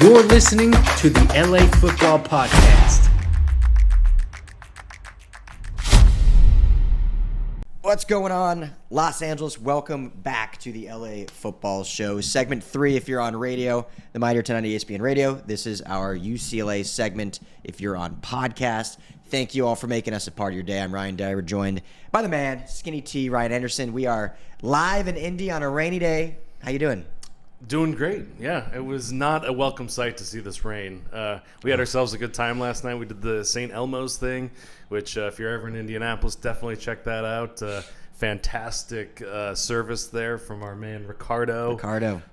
You're listening to the LA Football Podcast. What's going on, Los Angeles? Welcome back to the LA Football Show. Segment 3 if you're on radio, the Mighty 1090 ESPN Radio. This is our UCLA segment if you're on podcast. Thank you all for making us a part of your day. I'm Ryan Dyrud, joined by the man, Skinny T, Ryan Anderson. We are live in Indy on a rainy day. How you doing? Doing great. Yeah, it was not a welcome sight to see this rain. We had ourselves a good time last night. We did the St. Elmo's thing, which if you're ever in Indianapolis, definitely check that out. Fantastic service there from our man Ricardo.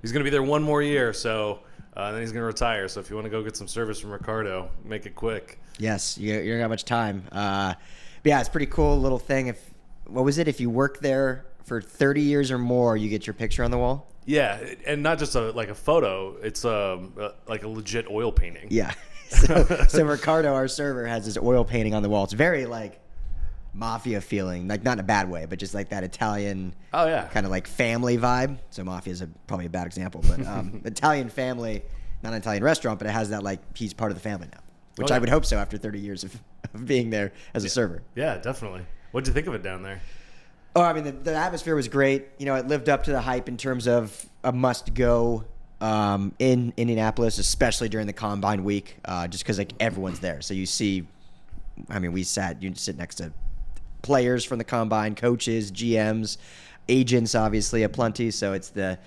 He's going to be there one more year, so then he's going to retire. So if you want to go get some service from Ricardo, make it quick. Yes, you don't got much time. But yeah, it's a pretty cool little thing. If you work there for 30 years or more, you get your picture on the wall? Yeah, and not just a photo. It's like a legit oil painting. Yeah. So Ricardo, our server, has this oil painting on the wall. It's very like mafia feeling, like not in a bad way, but just like that Italian kind of like family vibe. So mafia is probably a bad example, but Italian family, not an Italian restaurant, but it has that like he's part of the family now, which I would hope so after 30 years of being there as a server. Yeah, definitely. What'd you think of it down there? Oh, I mean, the atmosphere was great. You know, it lived up to the hype in terms of a must-go in Indianapolis, especially during the Combine week, just because, like, everyone's there. So you see, I mean, you sit next to players from the Combine, coaches, GMs, agents, obviously, aplenty. So it's the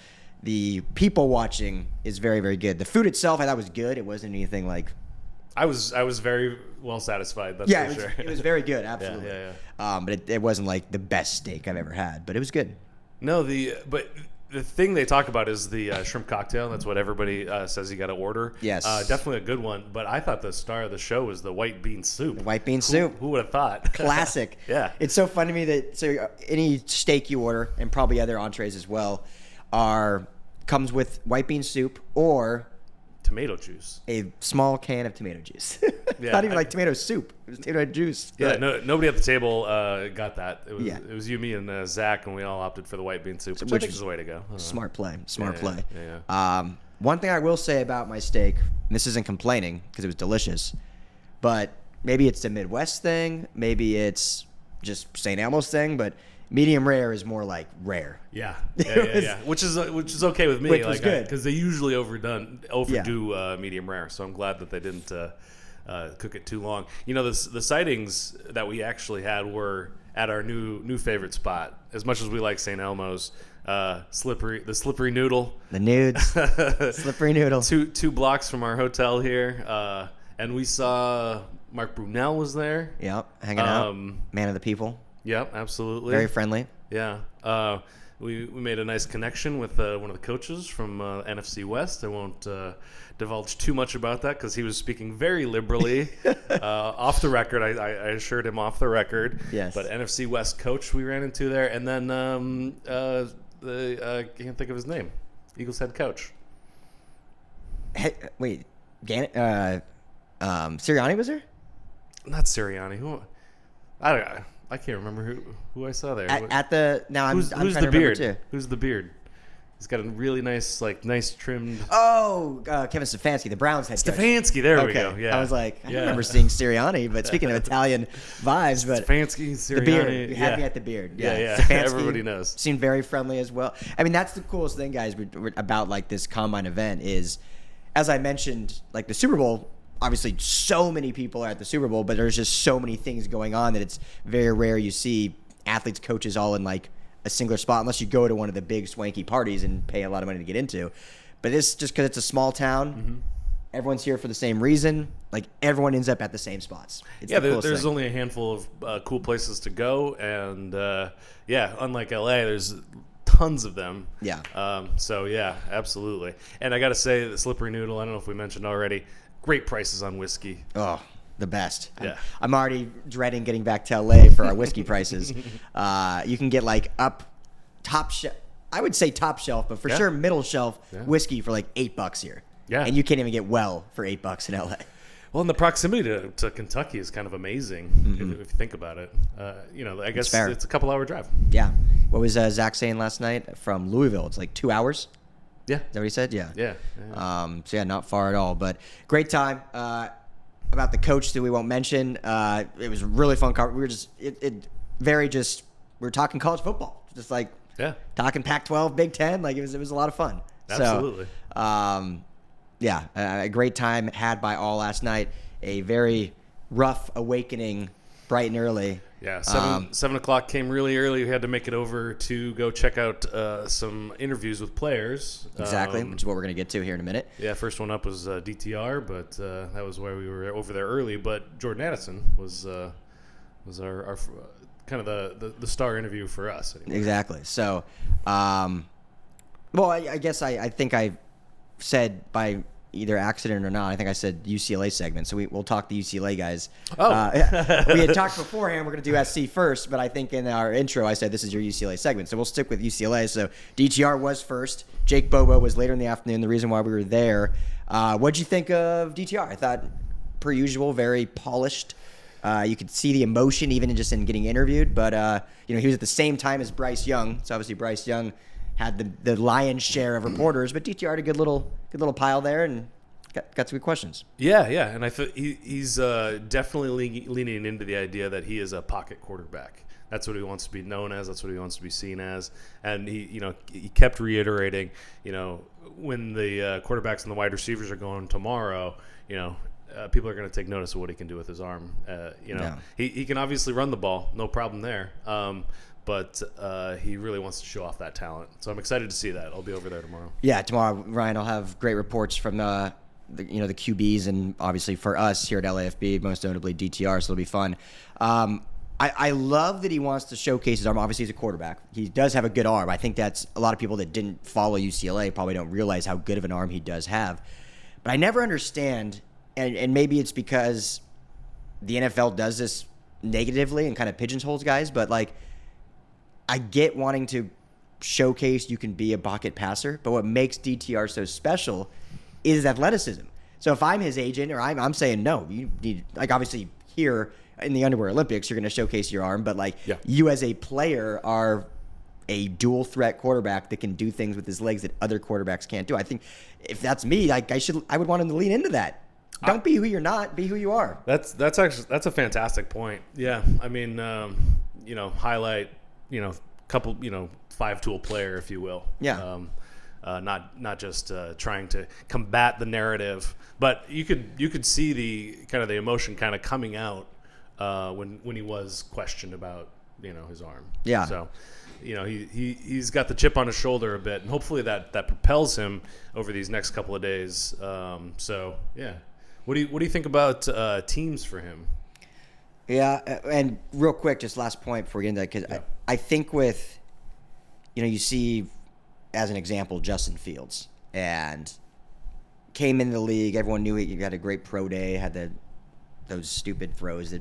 people watching is very, very good. The food itself, I thought was good. It wasn't anything like... I was very well satisfied. That's for sure. It was very good. Absolutely. Yeah. But it wasn't like the best steak I've ever had, but it was good. No, but the thing they talk about is the shrimp cocktail. That's what everybody says you got to order. Yes, definitely a good one. But I thought the star of the show was the white bean soup. The white bean soup. Who would have thought? Classic. Yeah. It's so funny to me that any steak you order, and probably other entrees as well, comes with white bean soup or tomato juice. A small can of tomato juice. Not even like tomato soup. It was tomato juice. Yeah, nobody at the table got that. It was you, me, and Zach, and we all opted for the white bean soup, which I think is the way to go. Smart play. Yeah. One thing I will say about my steak, and this isn't complaining because it was delicious, but maybe it's a Midwest thing, maybe it's just St. Elmo's thing, but medium rare is more like rare. Yeah. Which is okay with me. Which was good because they usually overdo medium rare. So I'm glad that they didn't cook it too long. You know, the sightings that we actually had were at our new favorite spot. As much as we like St. Elmo's, the slippery noodle, the nudes, slippery noodle. Two blocks from our hotel here, and we saw Mark Brunell was there. Yep, hanging out, man of the people. Yep, absolutely. Very friendly. Yeah. We made a nice connection with one of the coaches from NFC West. I won't divulge too much about that because he was speaking very liberally off the record. I assured him off the record. Yes. But NFC West coach we ran into there. And then I can't think of his name. Eagles head coach. Hey, wait. Sirianni was there? Not Sirianni. Who? I can't remember who I saw there. Who's the beard? Too. Who's the beard? He's got a really nice trimmed. Oh, Kevin Stefanski, the Browns head coach. Stefanski, there we go. Yeah, I was like, I remember seeing Sirianni, but speaking of Italian vibes, but Stefanski, Sirianni, the beard. You had me at the beard. Yeah. Stefanski Everybody knows. Seemed very friendly as well. I mean, that's the coolest thing, guys, about like this combine event is, as I mentioned, like the Super Bowl. Obviously, so many people are at the Super Bowl, but there's just so many things going on that it's very rare you see athletes, coaches all in like a singular spot, unless you go to one of the big swanky parties and pay a lot of money to get into. But this, just because it's a small town, everyone's here for the same reason. Like everyone ends up at the same spots. There's only a handful of cool places to go, and unlike LA, there's tons of them. Yeah. So yeah, absolutely. And I got to say, the slippery noodle. I don't know if we mentioned already. Great prices on whiskey. Oh, the best. Yeah. I'm already dreading getting back to LA for our whiskey prices. You can get like top shelf. I would say top shelf, but for sure middle shelf whiskey for like $8 here. Yeah. And you can't even get well for $8 in LA. Well, and the proximity to Kentucky is kind of amazing if you think about it. I guess it's a couple-hour drive. Yeah. What was Zach saying last night from Louisville? It's like 2 hours. Yeah. Is that what he said? Yeah. Yeah. So yeah, not far at all, but great time. About the coach that we won't mention, it was a really fun. We were just we were talking college football, just like talking Pac-12, Big Ten. Like it was a lot of fun. Absolutely. So, a great time had by all last night. A very rough awakening, bright and early. Yeah, 7 o'clock came really early. We had to make it over to go check out some interviews with players. Exactly, which is what we're going to get to here in a minute. Yeah, first one up was DTR, but that was why we were over there early. But Jordan Addison was our kind of the star interview for us. Anyway. Exactly. So, I guess I think I said by either accident or not, I think I said UCLA segment. So we'll talk the UCLA guys. Oh. We had talked beforehand. We're going to do SC first, but I think in our intro I said this is your UCLA segment. So we'll stick with UCLA. So DTR was first. Jake Bobo was later in the afternoon. The reason why we were there. What'd you think of DTR? I thought, per usual, very polished. You could see the emotion even in getting interviewed. But he was at the same time as Bryce Young. So obviously Bryce Young had the lion's share of reporters, but DTR had a good little pile there and got some good questions. Yeah, and I thought he's definitely leaning into the idea that he is a pocket quarterback. That's what he wants to be known as. That's what he wants to be seen as. And he kept reiterating, when the quarterbacks and the wide receivers are going tomorrow, people are going to take notice of what he can do with his arm. He can obviously run the ball, no problem there. But he really wants to show off that talent. So I'm excited to see that. I'll be over there tomorrow. Yeah, tomorrow, Ryan, I'll have great reports from the QBs and obviously for us here at LAFB, most notably DTR, so it'll be fun. I love that he wants to showcase his arm. Obviously, he's a quarterback. He does have a good arm. I think that's a lot of people that didn't follow UCLA probably don't realize how good of an arm he does have. But I never understand, and maybe it's because the NFL does this negatively and kind of pigeonholes guys, but I get wanting to showcase you can be a pocket passer, but what makes DTR so special is his athleticism. So if I'm his agent or I'm saying, no, you need, obviously here in the Underwear Olympics, you're going to showcase your arm, but you as a player are a dual threat quarterback that can do things with his legs that other quarterbacks can't do. I think if that's me, I would want him to lean into that. Don't be who you're not, be who you are. That's a fantastic point. Yeah. I mean, highlight, couple, 5-tool player, if you will. Yeah. Not just trying to combat the narrative, but you could see the kind of the emotion kind of coming out when he was questioned about his arm. Yeah. So he's got the chip on his shoulder a bit, and hopefully that propels him over these next couple of days. So yeah, what do you think about teams for him? Yeah, and real quick, just last point before we get into that, because I think with, you see, as an example, Justin Fields, and came into the league, everyone knew he had a great pro day, had those stupid throws that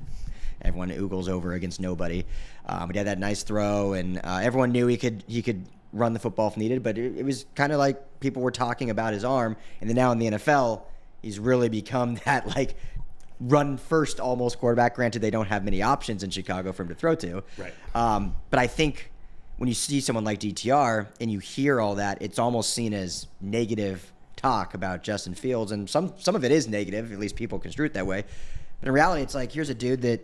everyone oogles over against nobody. But he had that nice throw, and everyone knew he could run the football if needed, but it was kind of like people were talking about his arm, and then now in the NFL, he's really become that, run first almost quarterback. Granted, they don't have many options in Chicago for him to throw to. Right. But I think when you see someone like DTR and you hear all that, it's almost seen as negative talk about Justin Fields, and some of it is negative. At least people construe it that way. But in reality, it's here's a dude that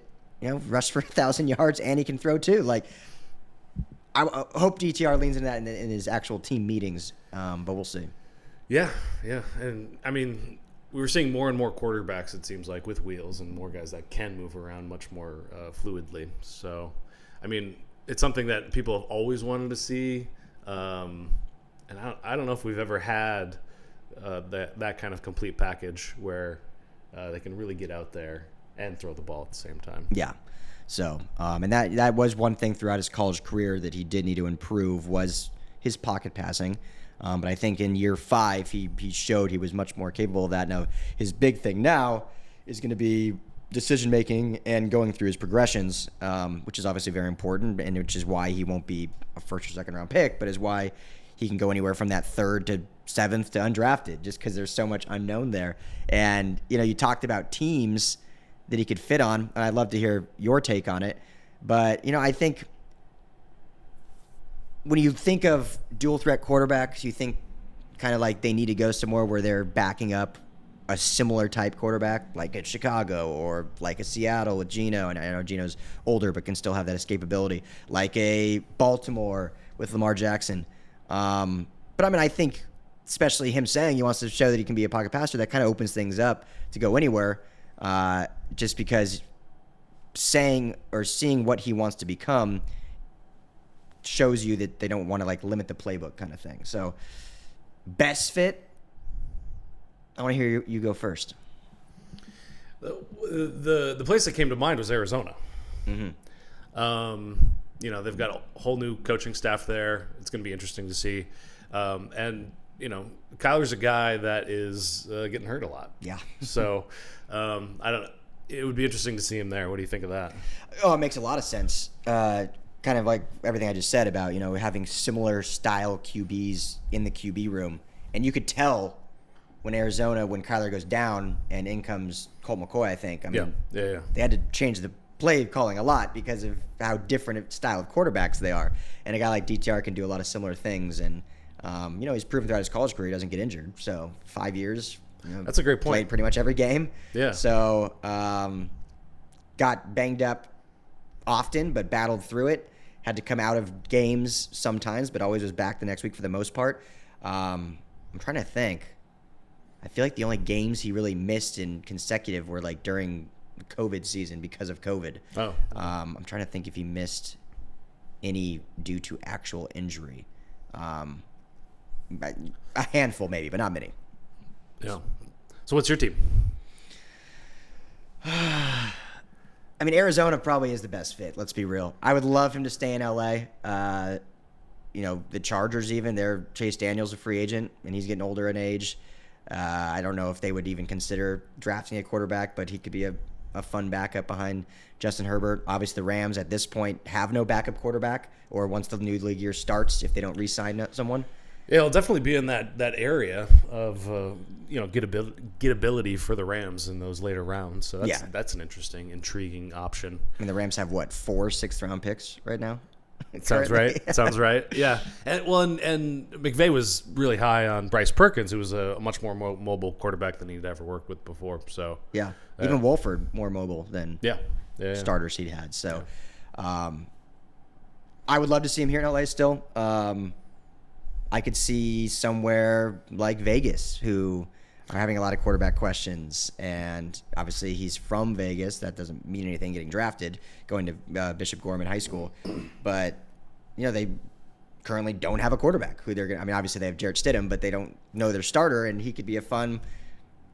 rushed for 1,000 yards and he can throw too. I hope DTR leans into that in his actual team meetings, but we'll see. Yeah, and I mean, we were seeing more and more quarterbacks, it seems like, with wheels and more guys that can move around much more fluidly. So, I mean, it's something that people have always wanted to see. And I don't know if we've ever had that kind of complete package where they can really get out there and throw the ball at the same time. Yeah. So, and that was one thing throughout his college career that he did need to improve was his pocket passing. But I think in year 5, he showed he was much more capable of that. Now, his big thing now is going to be decision-making and going through his progressions, which is obviously very important, and which is why he won't be a first or second-round pick, but is why he can go anywhere from that 3rd to 7th to undrafted, just because there's so much unknown there. And, you talked about teams that he could fit on, and I'd love to hear your take on it. But, I think when you think of dual threat quarterbacks, you think kind of like they need to go somewhere where they're backing up a similar type quarterback, like at Chicago or like a Seattle with Geno, and I know Geno's older but can still have that escapability, like a Baltimore with Lamar Jackson. But I mean, I think especially him saying he wants to show that he can be a pocket passer, that kind of opens things up to go anywhere, just because saying or seeing what he wants to become shows you that they don't want to like limit the playbook kind of thing. So best fit, I want to hear you go first. The place that came to mind was Arizona. Mm-hmm. They've got a whole new coaching staff there. It's going to be interesting to see. And Kyler's a guy that is getting hurt a lot. Yeah. So I don't know. It would be interesting to see him there. What do you think of that? Oh, it makes a lot of sense. Kind of like everything I just said about, having similar style QBs in the QB room. And you could tell when Kyler goes down and in comes Colt McCoy, I think. I mean, yeah. They had to change the play calling a lot because of how different a style of quarterbacks they are. And a guy like DTR can do a lot of similar things. And, he's proven throughout his college career he doesn't get injured. So 5 years. That's a great point. Played pretty much every game. Yeah. So got banged up often, but battled through it. Had to come out of games sometimes, but always was back the next week for the most part. I'm trying to think. I feel like the only games he really missed in consecutive were like during the COVID season because of COVID. Oh. I'm trying to think if he missed any due to actual injury. A handful maybe, but not many. Yeah. So what's your team? I mean, Arizona probably is the best fit. Let's be real. I would love him to stay in LA. The Chargers even, they're Chase Daniel's a free agent, and he's getting older in age. I don't know if they would even consider drafting a quarterback, but he could be a fun backup behind Justin Herbert. Obviously, the Rams at this point have no backup quarterback, or once the new league year starts, if they don't re-sign someone. Yeah, it'll definitely be in that area of gettability for the Rams in those later rounds. So that's an interesting, intriguing option. I mean, the Rams have 4 6th-round picks right now. Sounds right. Sounds right. Yeah. And McVay was really high on Bryce Perkins, who was a much more mobile quarterback than he'd ever worked with before. So yeah, even Wolford more mobile than starters he'd had. So I would love to see him here in LA still. I could see somewhere like Vegas, who are having a lot of quarterback questions, and obviously he's from Vegas. That doesn't mean anything getting drafted, going to Bishop Gorman High School. But, they currently don't have a quarterback who they're going to – I mean, obviously they have Jarrett Stidham, but they don't know their starter, and he could be a fun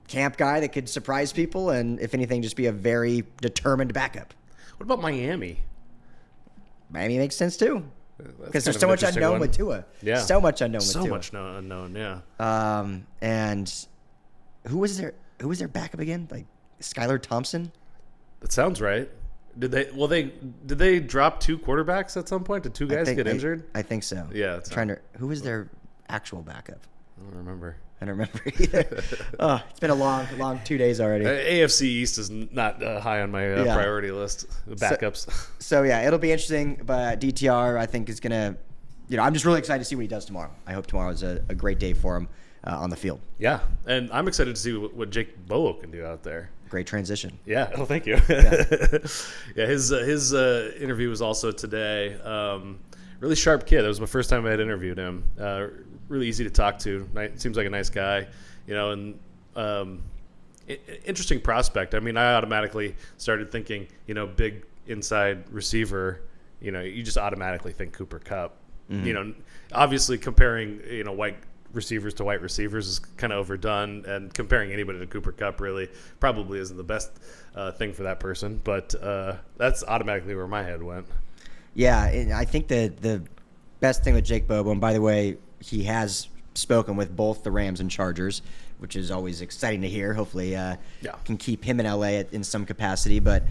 camp guy that could surprise people and, if anything, just be a very determined backup. What about Miami? Miami makes sense too. Because there's so much unknown with Tua. Yeah. So much unknown with Tua. So much unknown, yeah. And who was their backup again? Like Skylar Thompson? That sounds right. Did they drop 2 quarterbacks at some point? Did 2 guys get injured? I think so. Yeah. Who was their actual backup? I don't remember. I don't remember either. It's been a long 2 days already. AFC East is not high on my priority list. The backups. So it'll be interesting. But DTR, I think, is gonna. I'm just really excited to see what he does tomorrow. I hope tomorrow is a great day for him on the field. Yeah, and I'm excited to see what Jake Bobo can do out there. Great transition. Yeah. Oh, thank you. Yeah. His interview was also today. Really sharp kid. That was my first time I had interviewed him. Really easy to talk to. Seems like a nice guy, and interesting prospect. I mean, I automatically started thinking, big inside receiver. You just automatically think Cooper Kupp. Mm-hmm. Obviously comparing, white receivers to white receivers is kind of overdone, and comparing anybody to Cooper Kupp really probably isn't the best thing for that person. But that's automatically where my head went. Yeah, and I think the best thing with Jake Bobo, and by the way, he has spoken with both the Rams and Chargers, which is always exciting to hear. Hopefully can keep him in LA in some capacity. But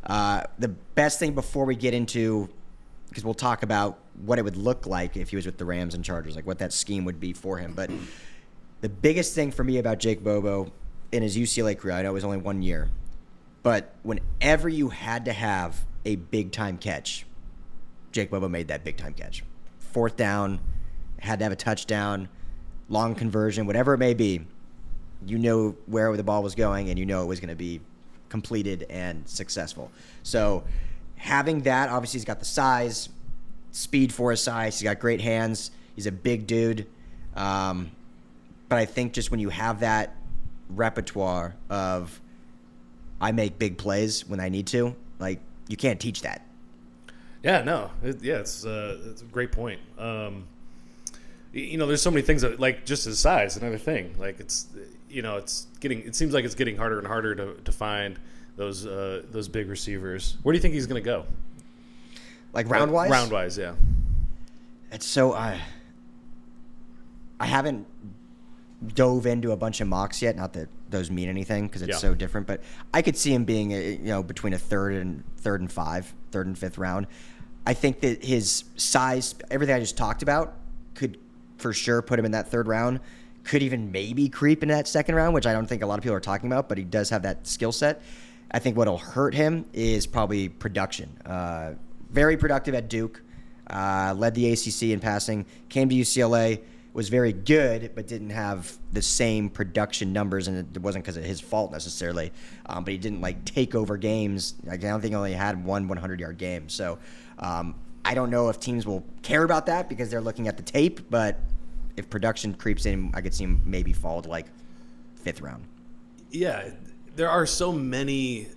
the best thing before we get into, because we'll talk about what it would look like if he was with the Rams and Chargers, like what that scheme would be for him. But the biggest thing for me about Jake Bobo in his UCLA career, I know it was only 1 year, but whenever you had to have a big-time catch, Jake Bobo made that big-time catch. 4th down, had to have a touchdown. long conversion, whatever it may be, you know where the ball was going and you know it was going to be completed and successful. So having that, obviously he's got the size, speed for his size. He's got great hands. He's a big dude. But I think just when you have that repertoire of I make big plays when I need to, like, you can't teach that. Yeah, no. It's a great point. There's so many things that, like, just his size, another thing. Like, it seems like it's getting harder and harder to find those big receivers. Where do you think he's going to go? Like round-wise? Round-wise, yeah. It's so I haven't dove into a bunch of mocks yet. Not that those mean anything because it's so different, but I could see him being between a third and fifth round. I think that his size, everything I just talked about, could for sure put him in that third round. Could even maybe creep into that second round, which I don't think a lot of people are talking about, but he does have that skill set. I think what'll hurt him is probably production. Very productive at Duke, led the ACC in passing, came to UCLA, was very good, but didn't have the same production numbers, and it wasn't because of his fault necessarily. But he didn't take over games. I don't think he only had one 100-yard game. So I don't know if teams will care about that because they're looking at the tape. But if production creeps in, I could see him maybe fall to fifth round. Yeah, there are so many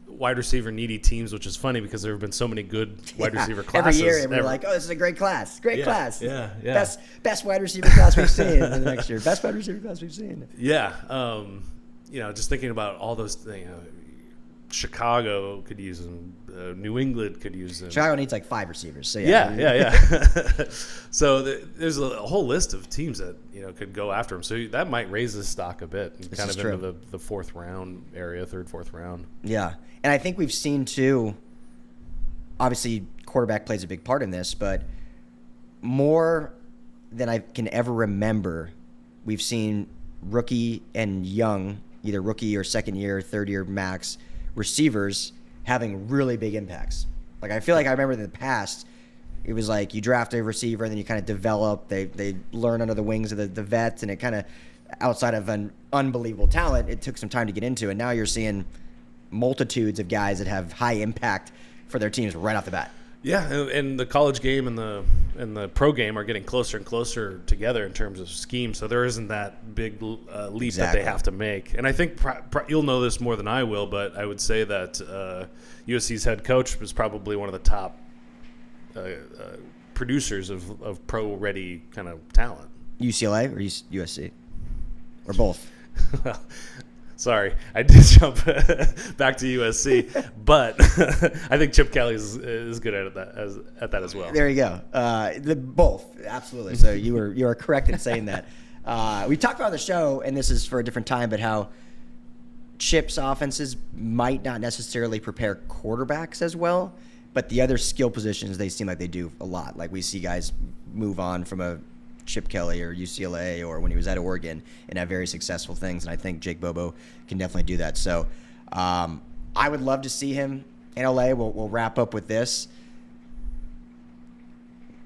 wide receiver needy teams, which is funny because there have been so many good wide receiver classes. Every year, we're like, oh, this is a great class. Great class. Yeah. Best wide receiver class we've seen in the next year. Best wide receiver class we've seen. Yeah. Just thinking about all those things. Chicago could use him. New England could use him. Chicago needs 5 receivers. So yeah. So there's a whole list of teams that could go after him. So that might raise his stock a bit, kind of into the fourth round area, third, fourth round. Yeah, and I think we've seen too. Obviously, quarterback plays a big part in this, but more than I can ever remember, we've seen rookie and young, either rookie or second year, third year max receivers having really big impacts. I feel like I remember in the past, it was you draft a receiver and then you kind of develop. They learn under the wings of the vets, and it kind of, outside of an unbelievable talent, it took some time to get into. And now you're seeing multitudes of guys that have high impact for their teams right off the bat. Yeah, and the college game and the pro game are getting closer and closer together in terms of scheme. So there isn't that big leap that they have to make. And I think you'll know this more than I will, but I would say that USC's head coach was probably one of the top producers of pro-ready kind of talent. UCLA or USC? Or both? Sorry, I did jump back to USC, but I think Chip Kelly is good at that as well. There you go. Both, absolutely. So you are correct in saying that. We talked about on the show, and this is for a different time, but how Chip's offenses might not necessarily prepare quarterbacks as well, but the other skill positions, they seem like they do a lot. We see guys move on from a Chip Kelly or UCLA or when he was at Oregon and have very successful things, and I think Jake Bobo can definitely do that. So I would love to see him in LA. We'll wrap up with this.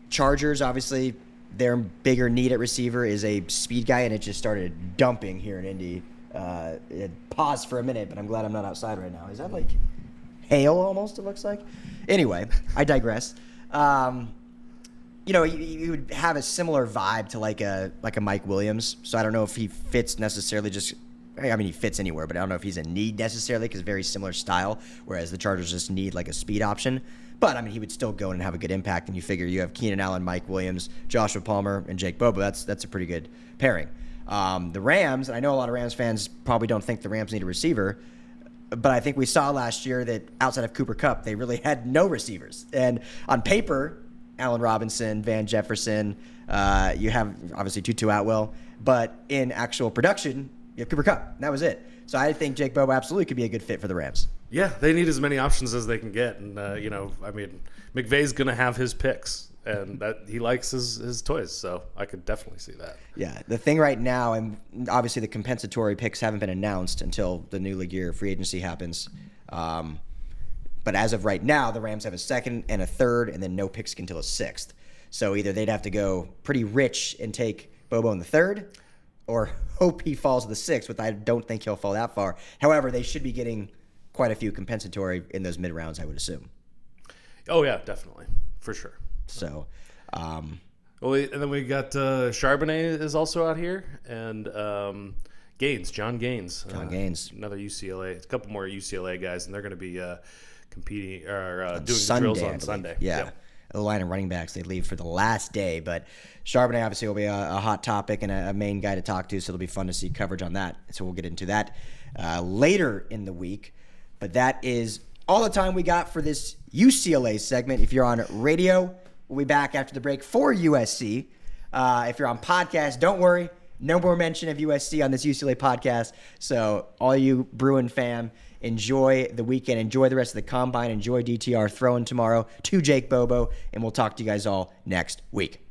Chargers, obviously, their bigger need at receiver is a speed guy, and it just started dumping here in Indy. It paused for a minute, but I'm glad I'm not outside right now. Is that hail almost, it looks like? Anyway, I digress. You would have a similar vibe to a Mike Williams. So I don't know if he fits necessarily he fits anywhere, but I don't know if he's a need necessarily because very similar style, whereas the Chargers just need a speed option. But, he would still go in and have a good impact, and you figure you have Keenan Allen, Mike Williams, Joshua Palmer, and Jake Bobo. That's a pretty good pairing. The Rams, and I know a lot of Rams fans probably don't think the Rams need a receiver, but I think we saw last year that outside of Cooper Kupp, they really had no receivers. And on paper, Allen Robinson, Van Jefferson, you have obviously Tutu Atwell, but in actual production, you have Cooper Kupp. That was it. So I think Jake Bobo absolutely could be a good fit for the Rams. Yeah, they need as many options as they can get. And, McVay's going to have his picks, and that he likes his toys. So I could definitely see that. Yeah, the thing right now, and obviously the compensatory picks haven't been announced until the new league year free agency happens. But as of right now, the Rams have a second and a third, and then no picks until a sixth. So either they'd have to go pretty rich and take Bobo in the third, or hope he falls to the sixth, but I don't think he'll fall that far. However, they should be getting quite a few compensatory in those mid rounds, I would assume. Oh yeah, definitely, for sure. So, and then we got Charbonnet is also out here, and Jon Gaines. Jon Gaines. Another UCLA. A couple more UCLA guys, and they're going to be competing or doing Sunday, drills on Sunday. Yeah. Yep. The line of running backs, they leave for the last day. But Charbonnet obviously will be a hot topic and a main guy to talk to, so it'll be fun to see coverage on that. So we'll get into that later in the week. But that is all the time we got for this UCLA segment. If you're on radio, we'll be back after the break for USC. If you're on podcast, don't worry. No more mention of USC on this UCLA podcast. So all you Bruin fam, enjoy the weekend. Enjoy the rest of the combine. Enjoy DTR throwing tomorrow to Jake Bobo. And we'll talk to you guys all next week.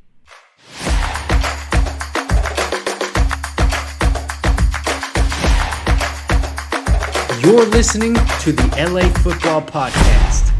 You're listening to the LA Football Podcast.